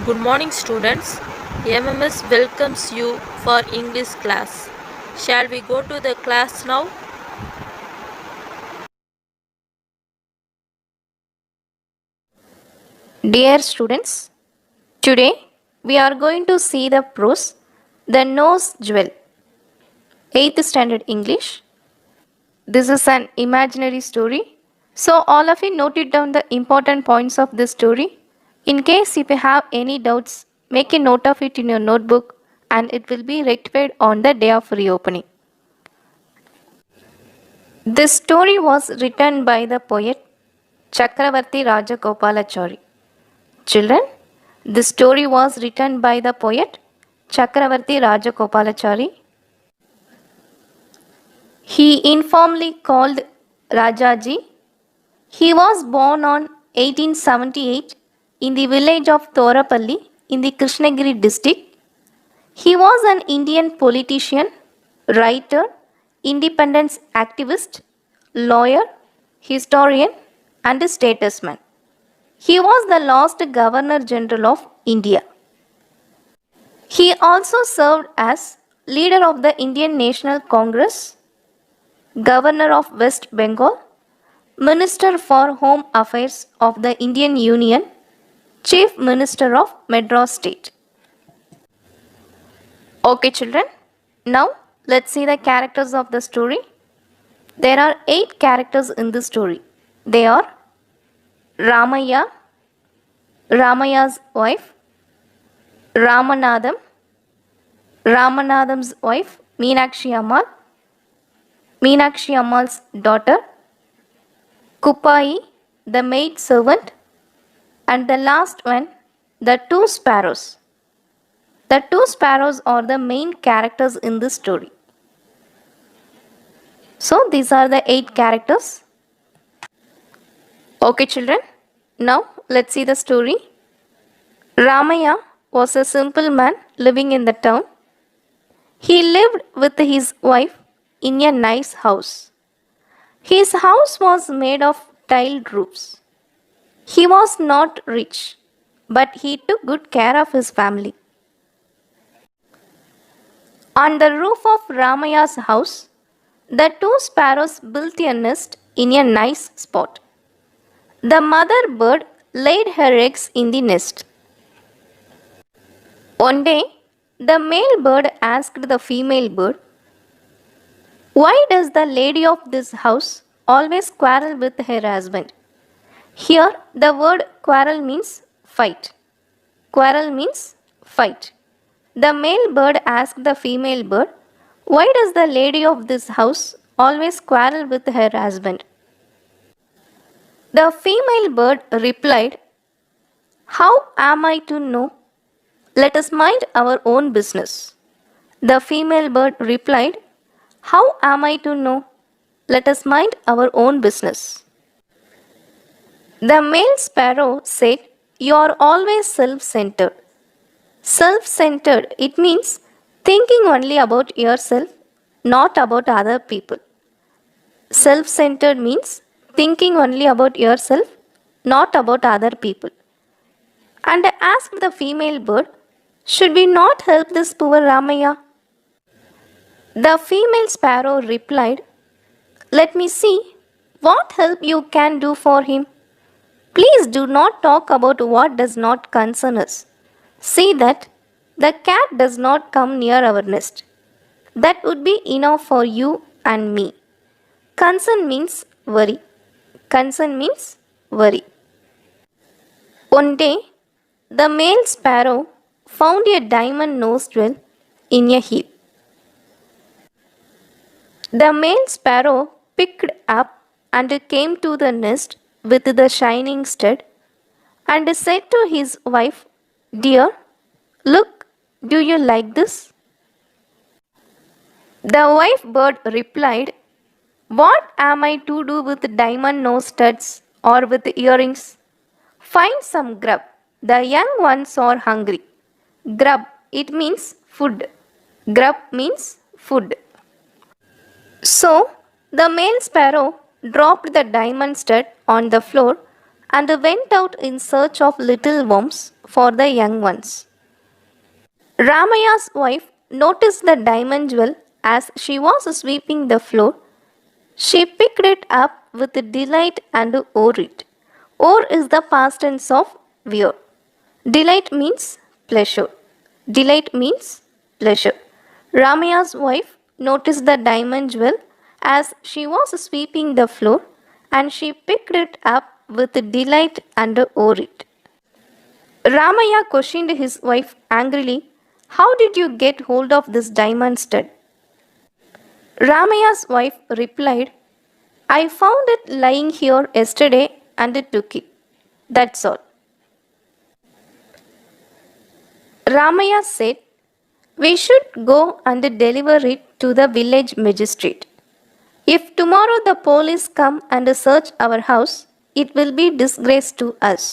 Good morning, students. MMS welcomes you for English class. Shall we go to the class now? Dear students, today we are going to see the prose The Nose Jewel, 8th Standard English. This is an imaginary story. So, all of you noted down the important points of this story. In case if you have any doubts, make a note of it in your notebook and it will be rectified on the day of reopening. This story was written by the poet Chakravarti Rajagopalachari. Children, this story was written by the poet Chakravarti Rajagopalachari. He informally called Rajaji. He was born on 1878 in the village of Thorapalli in the Krishnagiri district. He was an Indian politician, writer, independence activist, lawyer, historian, and statesman. He was the last Governor General of India. He also served as leader of the Indian National Congress, Governor of West Bengal, Minister for Home Affairs of the Indian Union, Chief Minister of Madras State. Okay, children, now let's see the characters of the story. There are 8 characters in the story. They are Ramaya, Ramaya's wife, Ramanadam, Ramanadam's wife, Meenakshi Ammal, Meenakshi Ammal's daughter, Kupai, the maid servant, and the last one, the 2 sparrows. The 2 sparrows are the main characters in this story. So, these are the 8 characters. Okay, children, now let's see the story. Ramaya was a simple man living in the town. He lived with his wife in a nice house. His house was made of tiled roofs. He was not rich, but he took good care of his family. On the roof of Ramaya's house, the 2 sparrows built a nest in a nice spot. The mother bird laid her eggs in the nest. One day, the male bird asked the female bird, "Why does the lady of this house always quarrel with her husband?" Here, the word quarrel means fight. Quarrel means fight. The male bird asked the female bird, "Why does the lady of this house always quarrel with her husband?" The female bird replied, "How am I to know? Let us mind our own business." The female bird replied, "How am I to know? Let us mind our own business." The male sparrow said, "You are always self-centered." Self-centered, it means thinking only about yourself, not about other people. Self-centered means thinking only about yourself, not about other people. And asked the female bird, "Should we not help this poor Ramaya?" The female sparrow replied, "Let me see what help you can do for him. Please do not talk about what does not concern us. See that the cat does not come near our nest. That would be enough for you and me." Concern means worry. Concern means worry. One day, the male sparrow found a diamond nose jewel in a heap. The male sparrow picked up and came to the nest with the shining stud and said to his wife, "Dear, look, do you like this?" The wife bird replied, "What am I to do with diamond nose studs or with earrings? Find some grub. The young ones are hungry." Grub, it means food. Grub means food. So, the male sparrow dropped the diamond stud on the floor and went out in search of little worms for the young ones. Ramaya's wife noticed the diamond jewel as she was sweeping the floor. She picked it up with delight and wore it. Wore is the past tense of wear. Delight means pleasure. Delight means pleasure. Ramaya's wife noticed the diamond jewel as she was sweeping the floor and she picked it up with delight and wore it. Ramaya questioned his wife angrily, "How did you get hold of this diamond stud?" Ramaya's wife replied, "I found it lying here yesterday and took it. That's all." Ramaya said, "We should go and deliver it to the village magistrate. If tomorrow the police come and search our house, it will be disgrace to us."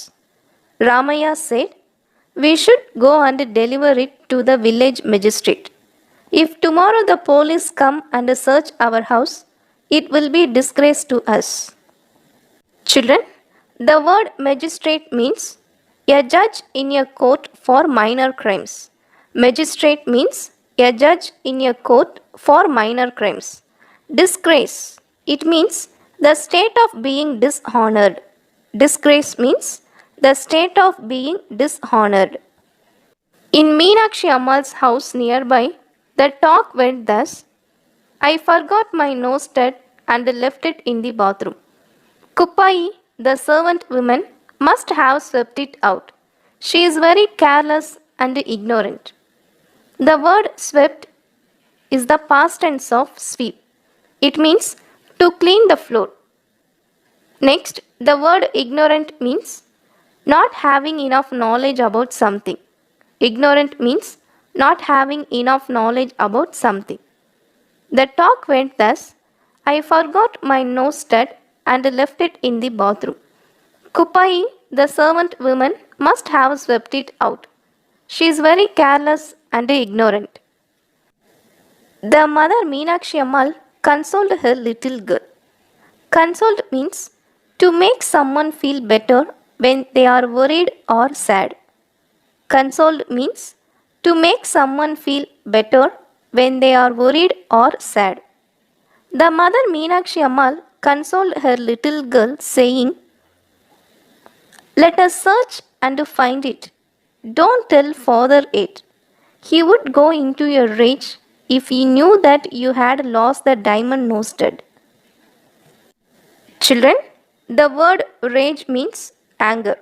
Ramaya said, "We should go and deliver it to the village magistrate. If tomorrow the police come and search our house, it will be disgrace to us." Children, the word magistrate means a judge in a court for minor crimes. Magistrate means a judge in a court for minor crimes. Disgrace, it means the state of being dishonored. Disgrace means the state of being dishonored. In Meenakshi Ammal's house nearby, the talk went thus: "I forgot my nose stud and left it in the bathroom. Kuppai, the servant woman, must have swept it out. She is very careless and ignorant." The word swept is the past tense of sweep. It means to clean the floor. Next, the word ignorant means not having enough knowledge about something. Ignorant means not having enough knowledge about something. The talk went thus: "I forgot my nose stud and left it in the bathroom. Kuppai, the servant woman, must have swept it out. She is very careless and ignorant." The mother Meenakshi Ammal consoled her little girl. Consoled means to make someone feel better when they are worried or sad. Consoled means to make someone feel better when they are worried or sad. The mother Meenakshi Ammal consoled her little girl, saying, "Let us search and find it. Don't tell father yet. He would go into a rage if he knew that you had lost the diamond nose stud." Children, the word rage means anger.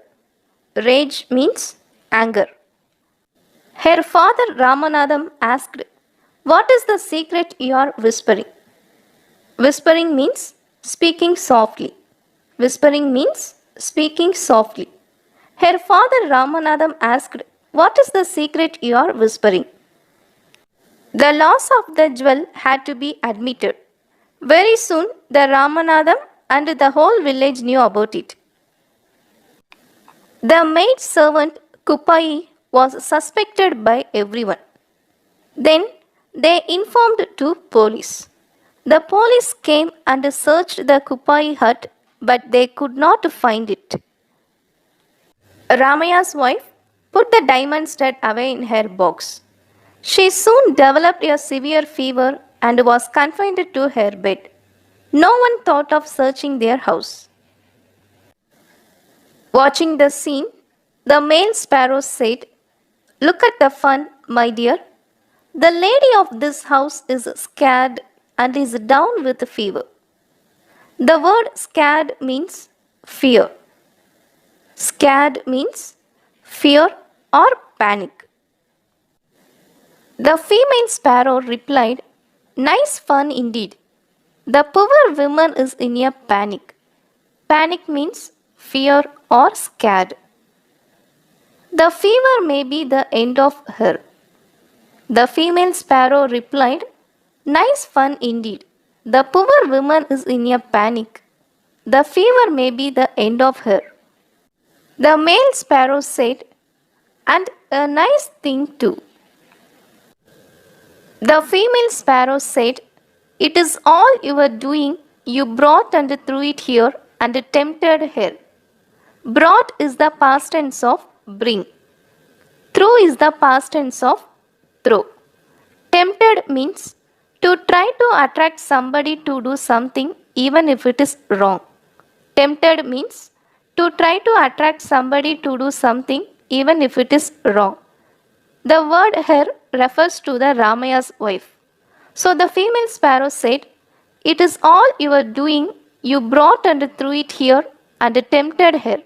Rage means anger. Her father Ramanadam asked, "What is the secret you are whispering?" Whispering means speaking softly. Whispering means speaking softly. Her father Ramanadam asked, "What is the secret you are whispering?" The loss of the jewel had to be admitted. Very soon, the Ramanadam and the whole village knew about it. The maid servant Kuppai was suspected by everyone. Then they informed to police. The police came and searched the Kuppai hut, but they could not find it. Ramaya's wife put the diamond stud away in her box. She soon developed a severe fever and was confined to her bed. No one thought of searching their house. Watching the scene, the male sparrow said, "Look at the fun, my dear. The lady of this house is scared and is down with fever." The word scared means fear. Scared means fear or panic. The female sparrow replied, "Nice fun indeed. The poor woman is in a panic." Panic means fear or scared. The fever may be the end of her. The female sparrow replied, "Nice fun indeed. The poor woman is in a panic. The fever may be the end of her." The male sparrow said, "And a nice thing too." The female sparrow said, "It is all your doing. You brought and threw it here and tempted her." Brought is the past tense of bring. is the past tense of throw. Tempted means to try to attract somebody to do something even if it is wrong. Tempted means to try to attract somebody to do something even if it is wrong. The word here refers to the Ramaya's wife. So the female sparrow said, "It is all you are doing. You brought and threw it here and tempted her."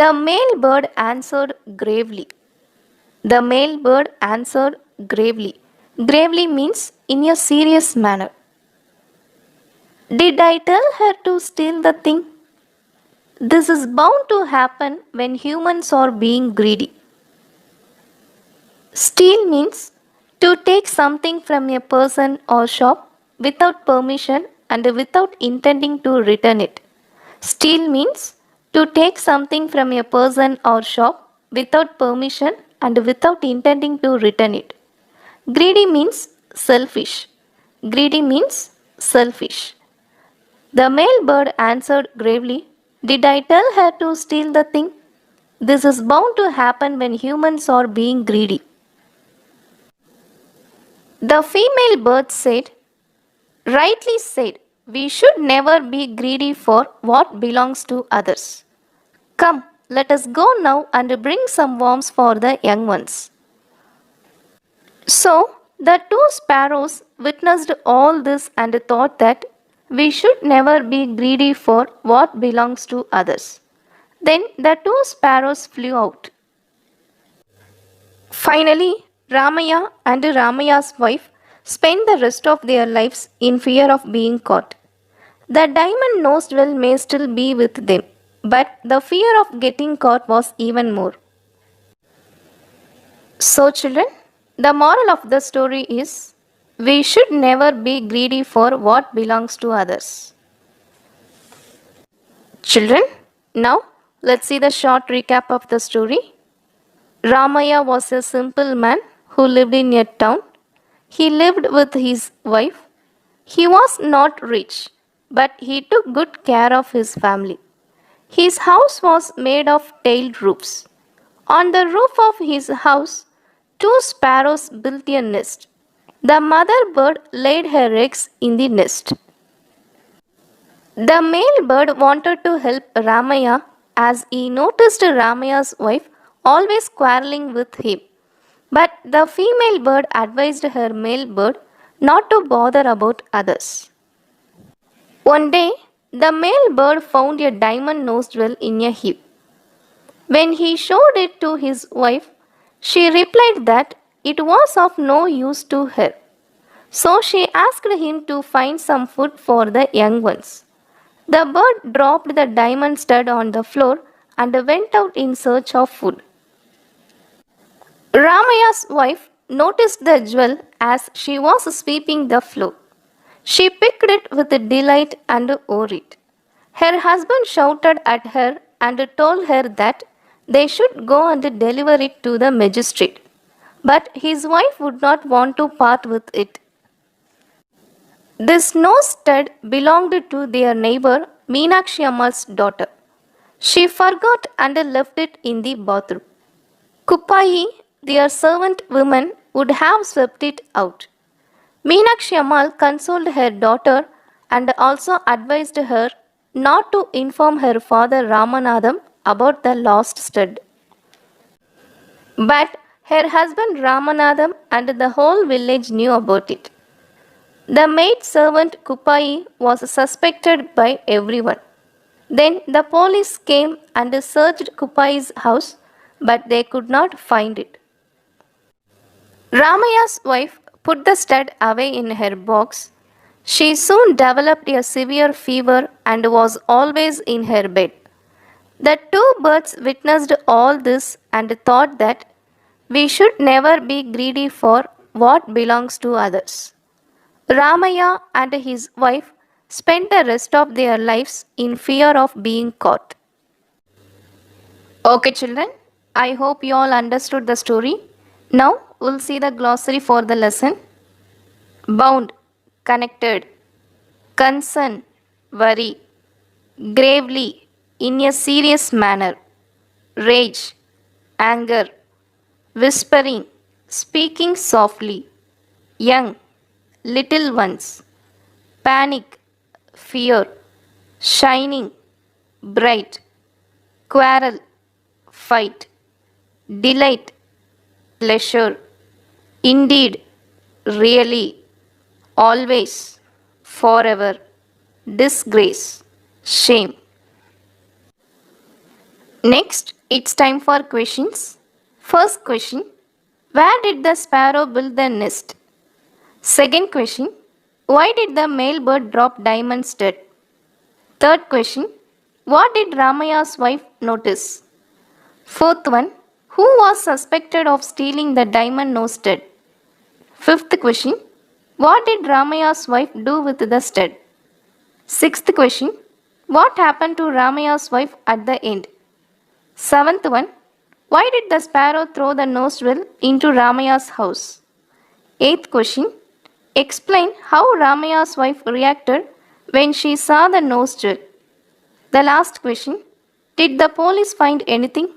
The male bird answered gravely. The male bird answered gravely. Gravely means in a serious manner. "Did I tell her to steal the thing? This is bound to happen when humans are being greedy." Steal means to take something from a person or shop without permission and without intending to return it. Steal means to take something from a person or shop without permission and without intending to return it. Greedy means selfish. Greedy means selfish. The male bird answered gravely, "Did I tell her to steal the thing? This is bound to happen when humans are being greedy." The female bird said, "Rightly said, we should never be greedy for what belongs to others. Come, let us go now and bring some worms for the young ones." So the two sparrows witnessed all this and thought that we should never be greedy for what belongs to others. Then the two sparrows flew out. Finally, Ramaya and Ramaya's wife spent the rest of their lives in fear of being caught. The diamond nosed well may still be with them, but the fear of getting caught was even more. So, children, the moral of the story is we should never be greedy for what belongs to others. Children, now let's see the short recap of the story. Ramaya was a simple man who lived in a town. He lived with his wife. He was not rich, but he took good care of his family. His house was made of tiled roofs. On the roof of his house, two sparrows built a nest. The mother bird laid her eggs in the nest. The male bird wanted to help Ramaya as he noticed Ramaya's wife always quarreling with him. But the female bird advised her male bird not to bother about others. One day, the male bird found a diamond nosed well in a heap. When he showed it to his wife, she replied that it was of no use to her. So she asked him to find some food for the young ones. The bird dropped the diamond stud on the floor and went out in search of food. Ramaya's wife noticed the jewel as she was sweeping the floor. She picked it with delight and wore it. Her husband shouted at her and told her that they should go and deliver it to the magistrate. But his wife would not want to part with it. This nose stud belonged to their neighbor Meenakshi Ammal's daughter. She forgot and left it in the bathroom. Kuppayi, their servant woman, would have swept it out. Meenakshi Ammal consoled her daughter and also advised her not to inform her father Ramanadam about the lost stud. But her husband Ramanadam and the whole village knew about it. The maid servant Kuppayi was suspected by everyone. Then the police came and searched Kuppayi's house, but they could not find it. Ramaya's wife put the stud away in her box. She soon developed a severe fever and was always in her bed. The two birds witnessed all this and thought that we should never be greedy for what belongs to others. Ramaya and his wife spent the rest of their lives in fear of being caught. Okay, children, I hope you all understood the story. Now we'll see the glossary for the lesson. Bound, connected, concern, worry, gravely, in a serious manner, rage, anger, whispering, speaking softly, young, little ones, panic, fear, shining, bright, quarrel, fight, delight, pleasure, indeed, really, always, forever, disgrace, shame. Next, it's time for questions. First question: where did the sparrow build the nest? Second question: why did the male bird drop diamond stud? Third question: what did Ramaya's wife notice? Fourth one: who was suspected of stealing the diamond nose stud? Fifth question: what did Ramaya's wife do with the stud? Sixth question: what happened to Ramaya's wife at the end? Seventh one: why did the sparrow throw the nose jewel into Ramaya's house? Eighth question: explain how Ramaya's wife reacted when she saw the nose jewel. The last question: did the police find anything?